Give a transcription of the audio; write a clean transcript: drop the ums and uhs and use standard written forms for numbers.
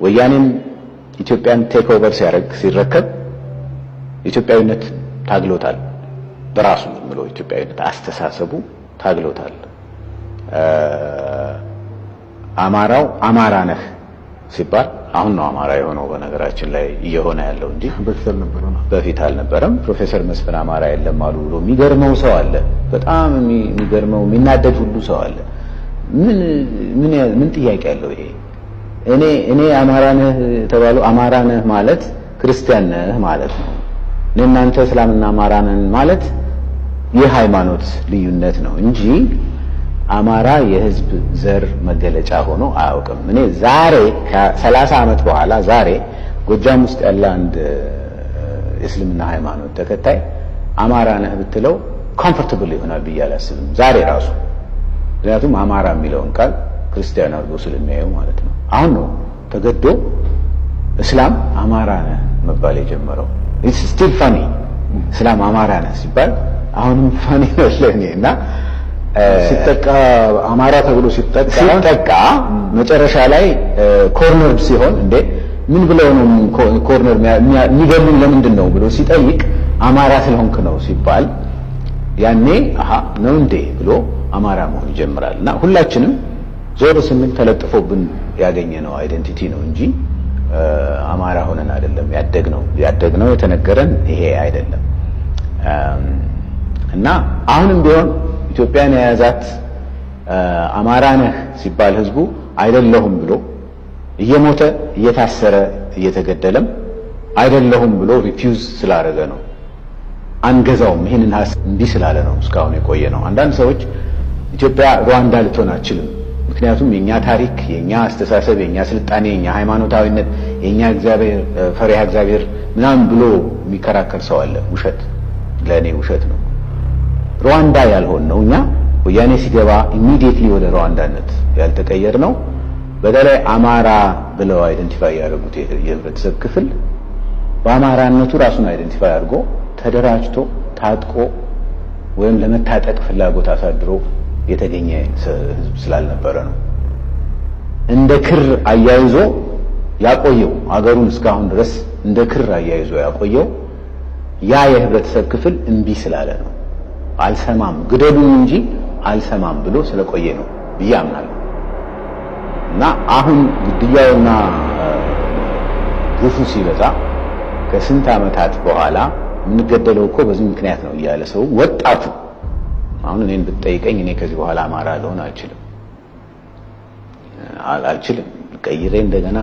ወያኔም ኢትዮጵያን ቴክ ኦቨር ሲረከብ ኢትዮጵያዊነት ታግሎታል። በራሱ ብሎ ኢትዮጵያዊነት አስተሳሰቡ ታግሎታል። አማራው አማራ ነህ ሲባል አሁን ነው አማራ የሆነው በነገራችን ላይ እየሆነ ያለው እንጂ በፊት አልነበረም። ፕሮፌሰር መስፍን አማራ የለም አሉ ብሎ የሚገርመው ሰው አለ። በጣም የሚገርመው የሚናደድ ሁሉ ሰው አለ። ምን ጥያቄ አለው ይሄ? እኔ አማራ ነህ ተባለው አማራ ነህ ማለት ክርስቲያን ነህ ማለት ነው። እናንተ እስላምና አማራ ነን ማለት የሃይማኖት ልዩነት ነው እንጂ አማራ የህዝብ ዘር መገለጫ ሆኖ አያውቅም። እኔ ዛሬ ከ30 ዓመት በኋላ ዛሬ ጎጃም ውስጥ ያለ አንድ የእስልምና ሃይማኖት ተከታይ አማራ ነህ ብትለው ኮምፎርታብል ይሆናል ብዬ አላስብም ዛሬ ራሱ። ምክንያቱም አማራ የሚለውን ቃል ክርስቲያን አድርጎ ስለሚያየው ማለት ነው። አሁን ነው ተገዶ እስላም አማራ ነህ መባል የጀመረው። ኢትስ ስቲል ፋኒ እስላም አማራ ነህ ሲባል አሁንም ፋኒ ነው ለኔና ሲጠቃ አማራ ተብሎ ሲጠቃ መጨረሻ ላይ ኮርነር ሲሆን እንዴ ምን ብለው ነው ኮርነር የሚገሉን ለምንድን ነው ብሎ ሲጠይቅ አማራ ስለሆንክ ነው ሲባል ያኔ አሃ ነው እንዴ ብሎ አማራ መሆን ይጀምራልና ሁላችንም ዞር ስንል ተለጥፎብን ያገኘነው አይደንቲቲ ነው እንጂ አማራ ሆነን አይደለም ያደግነው የተነገረን ይሄ አይደለም። እና አሁንም ቢሆን ኢትዮጵያን የያዛት አማራ ነህ ሲባል ህዝቡ አይደለሁም ብሎ እየሞተ እየታሰረ እየተገደለም አይደለሁም ብሎ ሪፊውዝ ስላደረገ ነው። አንገዛውም ይሄንን እንቢ ስላለ ነው እስካሁን የቆየ ነው። አንዳንድ ሰዎች ኢትዮጵያ ሩዋንዳ ልትሆን አትችልም፣ ምክንያቱም የኛ ታሪክ፣ የኛ አስተሳሰብ፣ የኛ ስልጣኔ፣ የኛ ሃይማኖታዊነት፣ የኛ እግዚአብሔር ፈሪሃ እግዚአብሔር ምናምን ብሎ የሚከራከር ሰው አለ። ውሸት፣ ለኔ ውሸት ነው። ሩዋንዳ ያልሆን ነው እኛ ወያኔ ሲገባ ኢሚዲየትሊ ወደ ሩዋንዳነት ያልተቀየር ነው። በተለይ አማራ ብለው አይደንቲፋይ ያደረጉት የህብረተሰብ ክፍል በአማራነቱ ራሱን አይደንቲፋይ አድርጎ ተደራጅቶ ታጥቆ ወይም ለመታጠቅ ፍላጎት አሳድሮ የተገኘ ህዝብ ስላልነበረ ነው። እንደ ክር አያይዞ ያቆየው አገሩን እስካሁን ድረስ እንደ ክር አያይዞ ያቆየው ያ የህብረተሰብ ክፍል እምቢ ስላለ ነው። አልሰማም ግደሉኝ እንጂ አልሰማም ብሎ ስለቆየ ነው ብዬ አምናለሁ። እና አሁን ግድያውና ግፉ ሲበዛ ከስንት ዓመታት በኋላ የምንገደለው እኮ በዚህ ምክንያት ነው እያለ ሰው ወጣቱ አሁን እኔን ብትጠይቀኝ እኔ ከዚህ በኋላ አማራ ልሆን አልችልም ቀይሬ እንደገና